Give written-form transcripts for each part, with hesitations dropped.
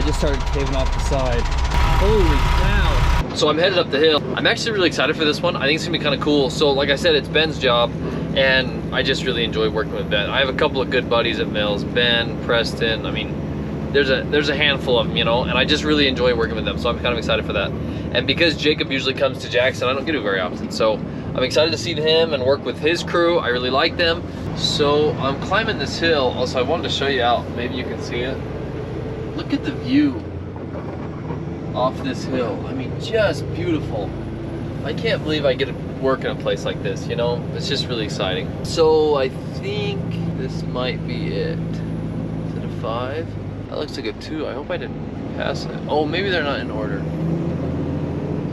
just started caving off the side. Holy cow. So I'm headed up the hill. I'm actually really excited for this one. I think it's gonna be kind of cool. So like I said, it's Ben's job, and I just really enjoy working with Ben. I have a couple of good buddies at Mills, Ben, Preston. I mean, there's a handful of them, you know, and I just really enjoy working with them. So I'm kind of excited for that. And because Jacob usually comes to Jackson, I don't get to very often. So I'm excited to see him and work with his crew. I really like them. So I'm climbing this hill. Also, I wanted to show you out. Maybe you can see it. Look at the view off this hill. I mean, just beautiful. I can't believe I get to work in a place like this, you know? It's just really exciting. So I think this might be it. Is it a 5? That looks like a 2. I hope I didn't pass it. Oh, maybe they're not in order.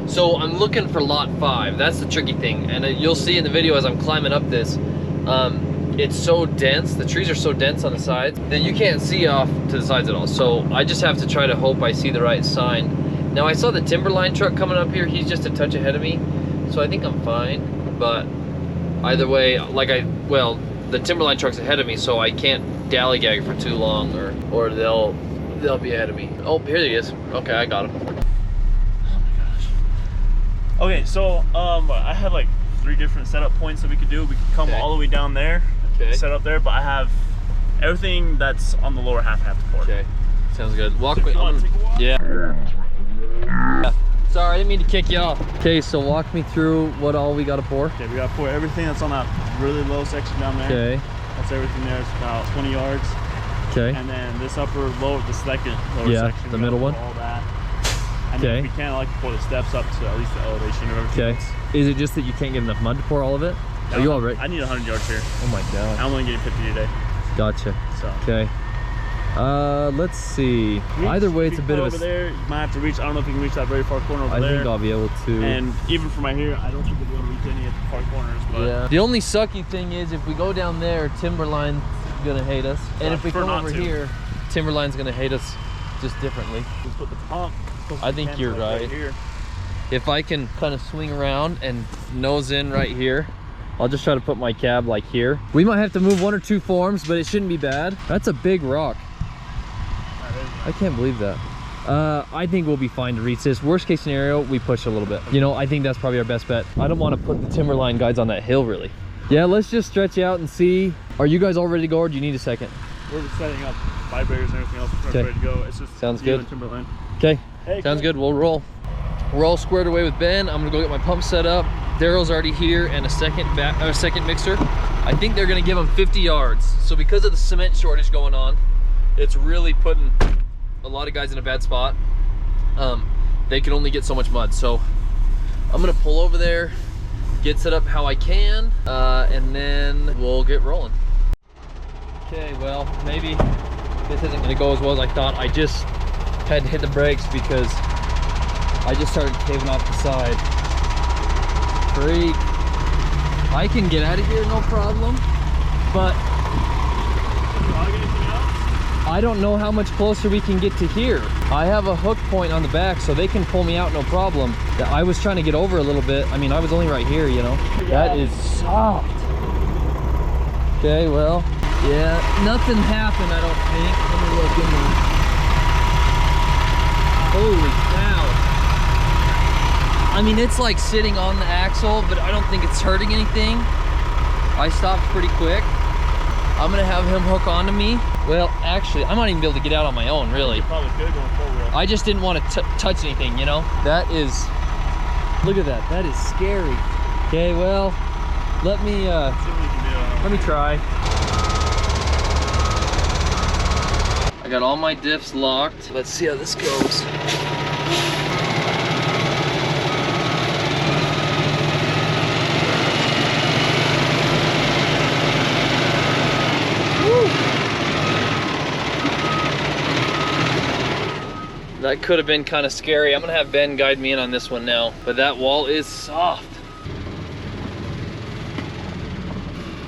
So I'm looking for lot 5. That's the tricky thing. And you'll see in the video as I'm climbing up this, it's so dense, the trees are so dense on the sides that you can't see off to the sides at all. So I just have to try to hope I see the right sign. Now I saw the timberline truck coming up here. He's just a touch ahead of me. So I think I'm fine. But either way, well, the timberline truck's ahead of me, so I can't dallygag for too long or they'll be ahead of me. Oh, here he is. Okay, I got him. Okay, so I have like 3 different setup points that we could do. We could come all the way down there, set up there, but I have everything that's on the lower half I have to pour. Okay, sounds good. Walk so with yeah. Sorry, I didn't mean to kick you off. Okay, so walk me through what all we gotta pour. Okay, we gotta pour everything that's on that really low section down there. Okay. That's everything there. It's about 20 yards. Okay. And then this the second lower section. The middle one. All that. And then we can't like pour the steps up to at least the elevation of everything. Okay. Is it just that you can't get enough mud to pour all of it? No, Are you all right? I need 100 yards here. Oh my god. I'm only getting 50 today. Gotcha. So. Okay. Let's see. Either way, it's a bit of a... over there, you might have to reach. I don't know if you can reach that very far corner over there. I think I'll be able to. And even from right here, I don't think we'll be able to reach any of the far corners. But yeah. The only sucky thing is if we go down there, Timberline's gonna hate us. And if we come over here, Timberline's gonna hate us just differently. Just put the pump. I think you're right. If I can kind of swing around and nose in right here, I'll just try to put my cab like here. We might have to move 1 or 2 forms, but it shouldn't be bad. That's a big rock. I can't believe that. I think we'll be fine to reach this. Worst case scenario, we push a little bit. You know, I think that's probably our best bet. I don't want to put the Timberline guys on that hill, really. Yeah, let's just stretch out and see. Are you guys all ready to go, or do you need a second? We're setting up vibrators and everything else. We're ready to go. It's just sounds good. Timberline. Okay, sounds good. We'll roll. We're all squared away with Ben. I'm gonna go get my pump set up. Daryl's already here, and a second mixer. I think they're gonna give them 50 yards. So because of the cement shortage going on, it's really putting a lot of guys in a bad spot. They can only get so much mud. So I'm gonna pull over there, get set up how I can, and then we'll get rolling. Okay, well, maybe this isn't gonna go as well as I thought. I just had to hit the brakes because I just started caving off the side. Freak. I can get out of here, no problem, but I don't know how much closer we can get to here. I have a hook point on the back, so they can pull me out, no problem. I was trying to get over a little bit. I mean, I was only right here, you know. That is soft. Okay, well, yeah, nothing happened, I don't think. Let me look in there. Holy cow. I mean, it's like sitting on the axle, but I don't think it's hurting anything. I stopped pretty quick. I'm gonna have him hook onto me. Well, actually, I might even be able to get out on my own, really. You probably could going forward. I just didn't want to touch anything, you know? That is, look at that, that is scary. Okay, well, let me try. I got all my diffs locked. Let's see how this goes. That could have been kind of scary. I'm gonna have Ben guide me in on this one now, but that wall is soft.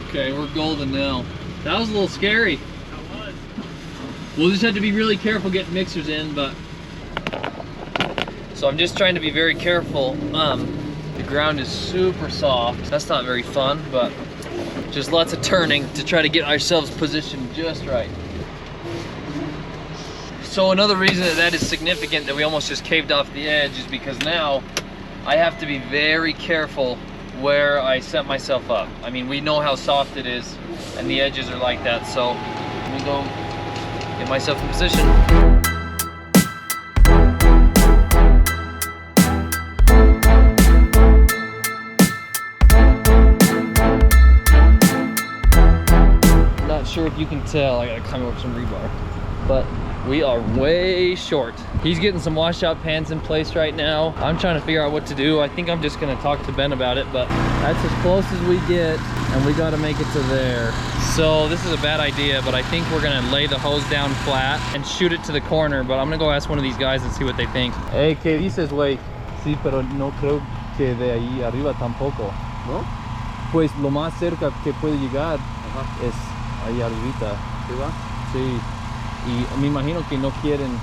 Okay, we're golden now. That was a little scary. That was. We'll just have to be really careful getting mixers in, but so I'm just trying to be very careful. The ground is super soft. That's not very fun, but just lots of turning to try to get ourselves positioned just right. So another reason that is significant that we almost just caved off the edge is because now I have to be very careful where I set myself up. I mean, we know how soft it is and the edges are like that. So let me go get myself in position. Not sure if you can tell, I gotta climb over some rebar, but we are way short. He's getting some washout pans in place right now. I'm trying to figure out what to do. I think I'm just gonna talk to Ben about it, but that's as close as we get, and we gotta make it to there. So this is a bad idea, but I think we're gonna lay the hose down flat and shoot it to the corner, but I'm gonna go ask one of these guys and see what they think. Hey, ¿qué dices, güey? Sí, pero no creo que de ahí arriba tampoco. ¿No? Pues lo más cerca que puede llegar es ahí arribita. ¿Sí va? Sí. Y me imagino que no quieren,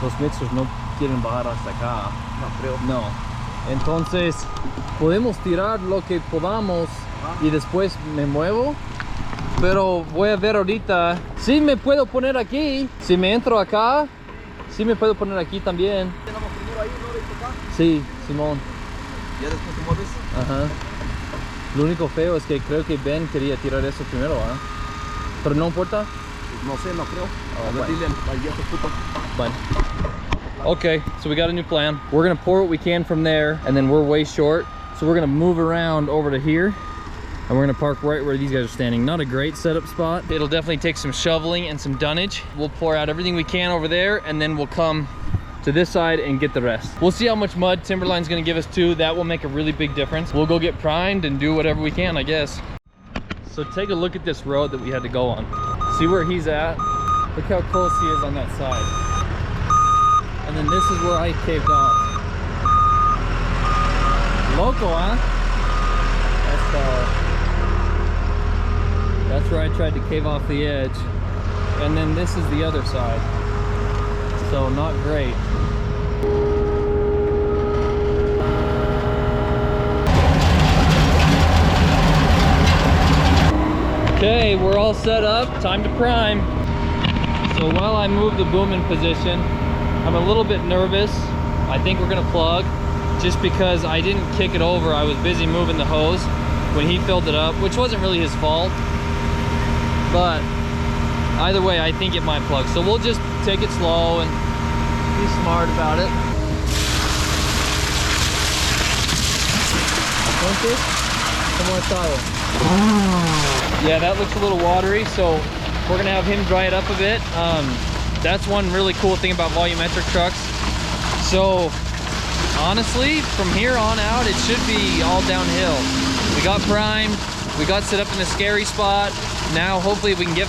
los mixers no quieren bajar hasta acá. No creo. No. Entonces, podemos tirar lo que podamos y después me muevo. Pero voy a ver ahorita. Sí me puedo poner aquí. Si me entro acá, sí me puedo poner aquí también. ¿Tenemos primero ahí, no? Acá? Sí, Simón. ¿Ya después te mueves? Ajá. Lo único feo es que creo que Ben quería tirar eso primero, ¿ah? Pero no importa. No sé, no creo. Okay, so we got a new plan. We're gonna pour what we can from there, and then we're way short. So we're gonna move around over to here, and we're gonna park right where these guys are standing. Not a great setup spot. It'll definitely take some shoveling and some dunnage. We'll pour out everything we can over there, and then we'll come to this side and get the rest. We'll see how much mud Timberline's gonna give us too. That will make a really big difference. We'll go get primed and do whatever we can, I guess. So take a look at this road that we had to go on. See where he's at? Look how close he is on that side. And then this is where I caved off. Loco, huh? That's where I tried to cave off the edge. And then this is the other side. So not great. Okay, we're all set up, time to prime. So while I move the boom in position, I'm a little bit nervous. I think we're gonna plug, just because I didn't kick it over. I was busy moving the hose when he filled it up, which wasn't really his fault. But either way, I think it might plug. So we'll just take it slow and be smart about it. ¿Cómo ha estado? Yeah, that looks a little watery, so we're gonna have him dry it up a bit. That's one really cool thing about volumetric trucks. So honestly, from here on out, it should be all downhill. We got primed, we got set up in a scary spot. Now hopefully we can get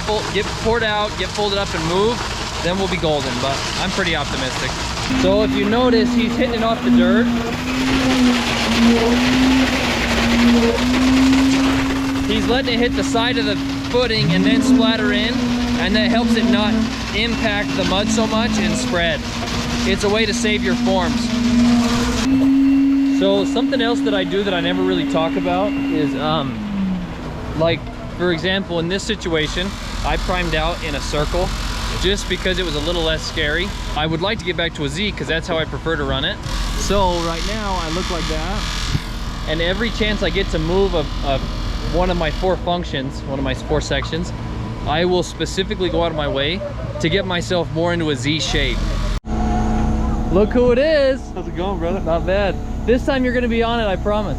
poured out, get folded up and move, then we'll be golden, but I'm pretty optimistic. So if you notice, he's hitting it off the dirt. He's letting it hit the side of the footing and then splatter in, and that helps it not impact the mud so much and spread. It's a way to save your forms. So something else that I do that I never really talk about is like, for example, in this situation, I primed out in a circle just because it was a little less scary. I would like to get back to a Z because that's how I prefer to run it. So right now I look like that, and every chance I get to move one of my four functions, one of my four sections, I will specifically go out of my way to get myself more into a Z shape. Look who it is. How's it going, brother? Not bad. This time you're gonna be on it, I promise.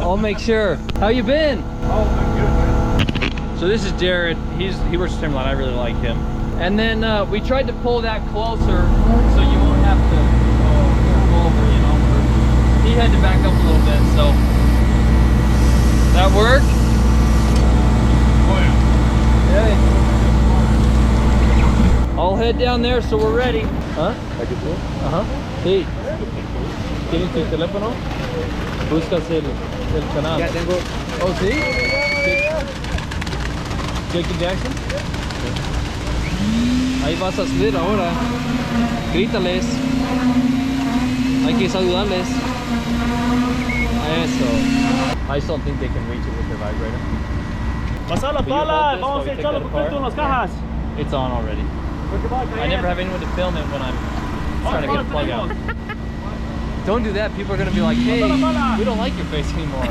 I'll make sure. How you been? Oh, I'm good, man. So this is Jared. He works at Timberline. I really like him. And then we tried to pull that closer so you won't have to go over, you know. He had to back up a little bit, so that worked. Okay. I'll head down there so we're ready. Huh? Ajá. Sí. ¿Tienes tu teléfono? Buscas el canal. Ya tengo. Oh, sí? Jake Jackson. Ahí vas a subir ahora. Grítales. Hay que saludarles. Eso. I just don't think they can reach it with their vibrator. Pasa la pala, vamos a echarlo completo en las cajas. It's on already. I never have anyone to film it when I'm trying to get a plug out. Don't do that. People are gonna be like, hey, we don't like your face anymore.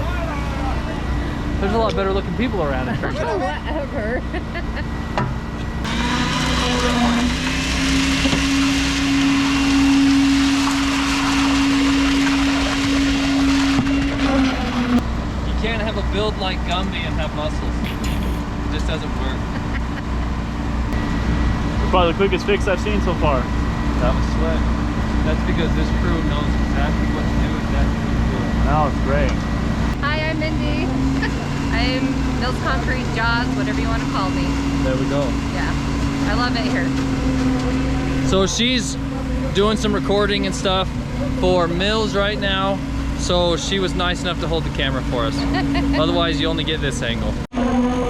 There's a lot better looking people around it. Whatever. You can't have a build like Gumby and have muscles. It just doesn't work. Probably the quickest fix I've seen so far. That was sweat. That's because this crew knows exactly what to do, exactly what to do. That was great. Hi, I'm Mindy. I'm Mills Concrete, Jaws, whatever you want to call me. There we go. Yeah, I love it here. So she's doing some recording and stuff for Mills right now. So she was nice enough to hold the camera for us. Otherwise, you only get this angle.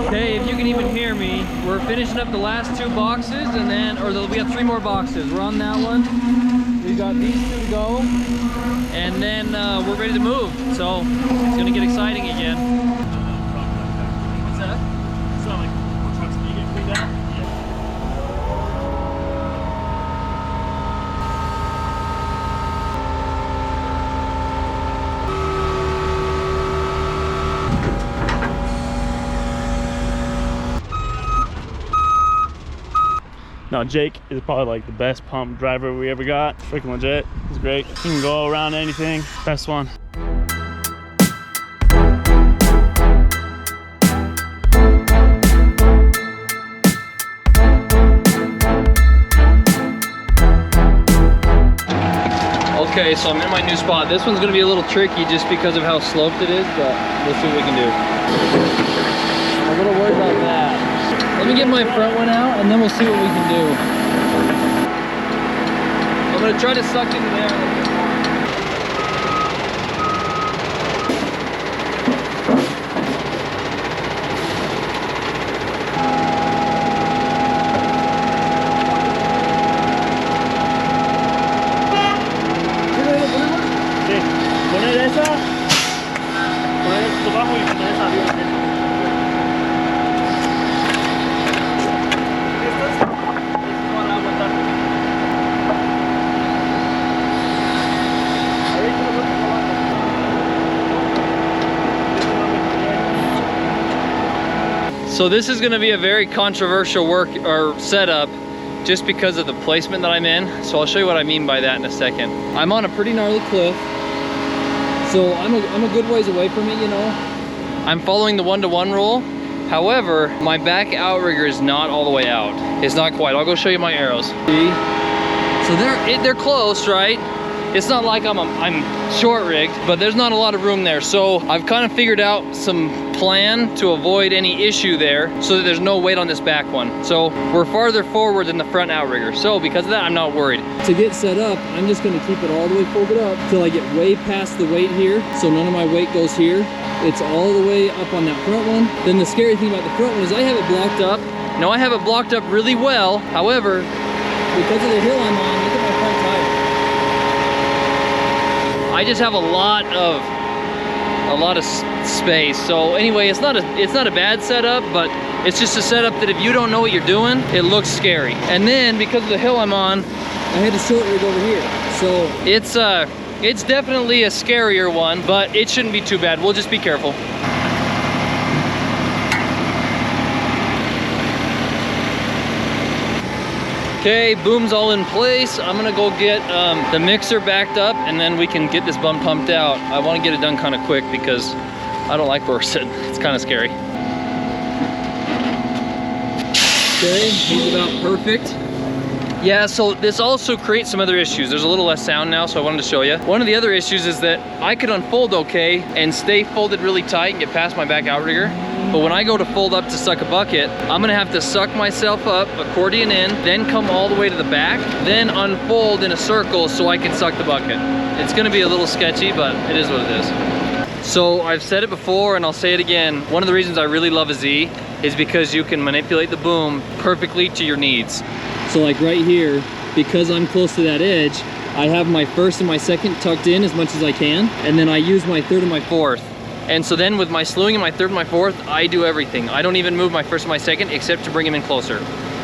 Okay, if you can even hear me, we're finishing up the last 2 boxes, and then, we got 3 more boxes. We're on that one. We got these 2 to go, and then we're ready to move. So it's gonna get exciting again. What's that? So like, trucks do you get cleaned out? Now Jake is probably like the best pump driver we ever got. Freaking legit. He's great. He can go around anything. Best one. Okay, so I'm in my new spot. This one's gonna be a little tricky just because of how sloped it is, but we'll see what we can do. I'm a little worried about that. Let me get my front one out and then we'll see what we can do. I'm gonna try to suck into there a little bit more. Sí, poner esa, poner esto abajo y poner esa arriba. So this is gonna be a very controversial setup just because of the placement that I'm in. So I'll show you what I mean by that in a second. I'm on a pretty gnarly cliff. So I'm a good ways away from it, you know. I'm following the 1-to-1 rule. However, my back outrigger is not all the way out. It's not quite. I'll go show you my arrows. See? So they're close, right? It's not like I'm short rigged, but there's not a lot of room there. So I've kind of figured out some plan to avoid any issue there so that there's no weight on this back one. So we're farther forward than the front outrigger. So because of that, I'm not worried. To get set up, I'm just gonna keep it all the way folded up till I get way past the weight here. So none of my weight goes here. It's all the way up on that front one. Then the scary thing about the front one is I have it blocked up. Now I have it blocked up really well. However, because of the hill I'm on, look at my front tire. I just have a lot of space. So anyway, it's not a bad setup, but it's just a setup that if you don't know what you're doing, it looks scary. And then because of the hill I'm on, I had a short rig over here. So it's definitely a scarier one, but it shouldn't be too bad. We'll just be careful. Okay, boom's all in place. I'm gonna go get the mixer backed up and then we can get this bum pumped out. I wanna get it done kind of quick because I don't like where we're sitting. It's kind of scary. Okay, he's about perfect. Yeah, so this also creates some other issues. There's a little less sound now, so I wanted to show you. One of the other issues is that I could unfold okay and stay folded really tight and get past my back outrigger. But when I go to fold up to suck a bucket, I'm gonna have to suck myself up, accordion in, then come all the way to the back, then unfold in a circle so I can suck the bucket. It's gonna be a little sketchy, but it is what it is. So I've said it before and I'll say it again. One of the reasons I really love a Z is because you can manipulate the boom perfectly to your needs. So like right here, because I'm close to that edge, I have my first and my second tucked in as much as I can, and then I use my third and my fourth. And so then with my slewing and my third and my fourth, I do everything. I don't even move my first and my second except to bring him in closer.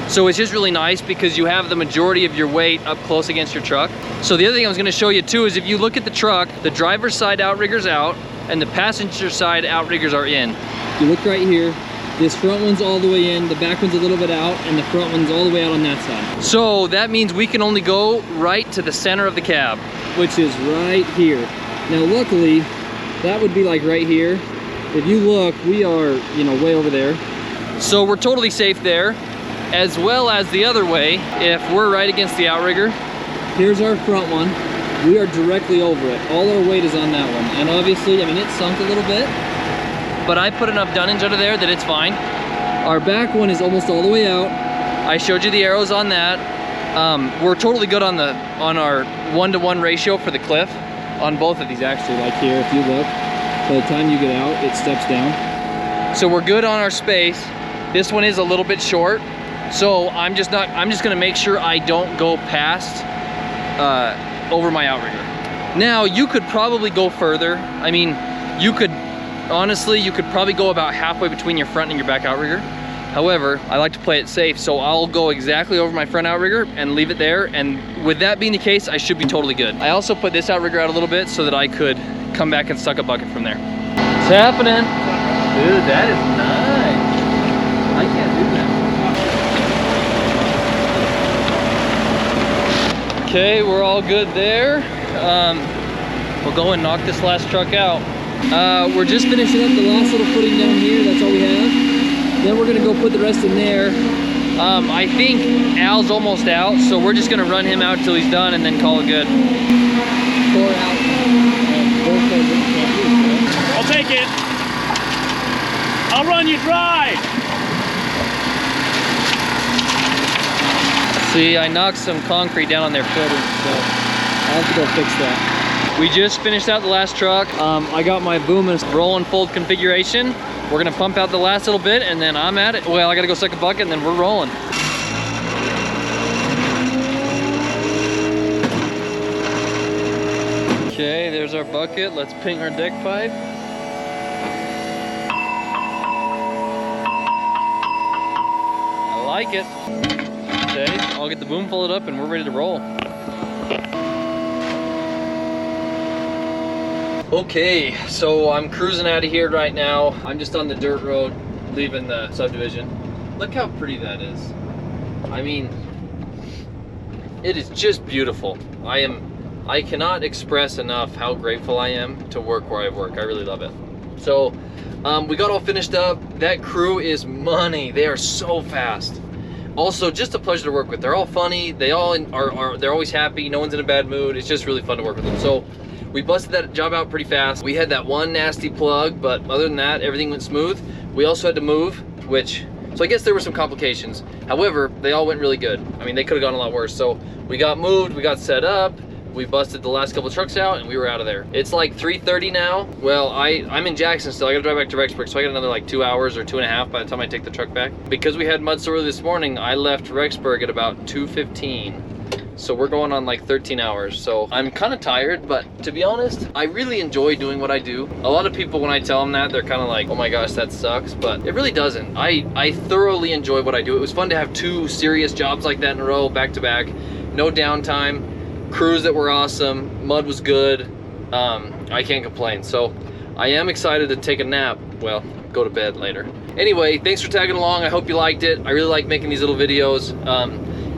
So it's just really nice because you have the majority of your weight up close against your truck. So the other thing I was gonna show you too is if you look at the truck, the driver's side outrigger's out and the passenger side outriggers are in. If you look right here, this front one's all the way in, the back one's a little bit out, and the front one's all the way out on that side. So that means we can only go right to the center of the cab, which is right here. Now luckily, that would be like right here. If you look, we are, you know, way over there. So we're totally safe there, as well as the other way. If we're right against the outrigger, here's our front one. We are directly over it. All our weight is on that one. And obviously, I mean, it's sunk a little bit, but I put enough dunnage under there that it's fine. Our back one is almost all the way out. I showed you the arrows on that. We're totally good on our 1-to-1 ratio for the cliff. On both of these actually, like here, if you look, by the time you get out, it steps down. So we're good on our space. This one is a little bit short. So I'm just gonna make sure I don't go past over my outrigger. Now you could probably go further. I mean, honestly, you could probably go about halfway between your front and your back outrigger. However, I like to play it safe, so I'll go exactly over my front outrigger and leave it there. And with that being the case, I should be totally good. I also put this outrigger out a little bit so that I could come back and suck a bucket from there. It's happening. Dude, that is nice. I can't do that. Okay, we're all good there. We'll go and knock this last truck out. We're just finishing up the last little footing down here. That's all we have. Then we're gonna go put the rest in there. I think Al's almost out, so we're just gonna run him out till he's done and then call it good. I'll take it. I'll run you dry. See, I knocked some concrete down on their footing, so I'll have to go fix that. We just finished out the last truck. I got my boom and roll and fold configuration. We're gonna pump out the last little bit and then I'm at it. Well, I gotta go suck a bucket and then we're rolling. Okay, there's our bucket. Let's ping our deck pipe. I like it. Okay, I'll get the boom folded up and we're ready to roll. Okay, so I'm cruising out of here right now. I'm just on the dirt road, leaving the subdivision. Look how pretty that is. I mean, it is just beautiful. I cannot express enough how grateful I am to work where I work. I really love it. So, we got all finished up. That crew is money. They are so fast. Also, just a pleasure to work with. They're all funny. They're always happy. No one's in a bad mood. It's just really fun to work with them. So, we busted that job out pretty fast. We had that one nasty plug, but other than that, everything went smooth. We also had to move, so I guess there were some complications. However, they all went really good. I mean, they could have gone a lot worse. So we got moved, we got set up, we busted the last couple of trucks out, and we were out of there. It's like 3:30 now. Well, I'm in Jackson still. I gotta drive back to Rexburg, so I got another like 2 hours or 2.5 by the time I take the truck back. Because we had mud so early this morning, I left Rexburg at about 2:15. So we're going on like 13 hours. So I'm kind of tired, but to be honest, I really enjoy doing what I do. A lot of people, when I tell them that, they're kind of like, oh my gosh, that sucks. But it really doesn't. I thoroughly enjoy what I do. It was fun to have 2 serious jobs like that in a row, back to back. No downtime. Crews that were awesome. Mud was good. I can't complain. So I am excited to take a nap. Well, go to bed later. Anyway, thanks for tagging along. I hope you liked it. I really like making these little videos.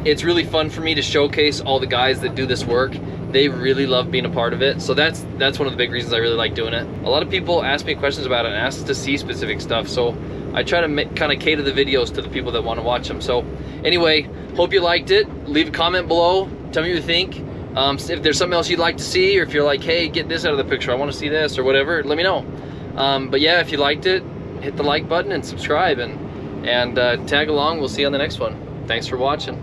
It's really fun for me to showcase all the guys that do this work. They really love being a part of it. So that's one of the big reasons I really like doing it. A lot of people ask me questions about it and ask to see specific stuff. So I try to kind of cater the videos to the people that want to watch them. So anyway, hope you liked it. Leave a comment below. Tell me what you think. If there's something else you'd like to see, or if you're like, hey, get this out of the picture, I want to see this or whatever, let me know. But yeah, if you liked it, hit the like button and subscribe and tag along. We'll see you on the next one. Thanks for watching.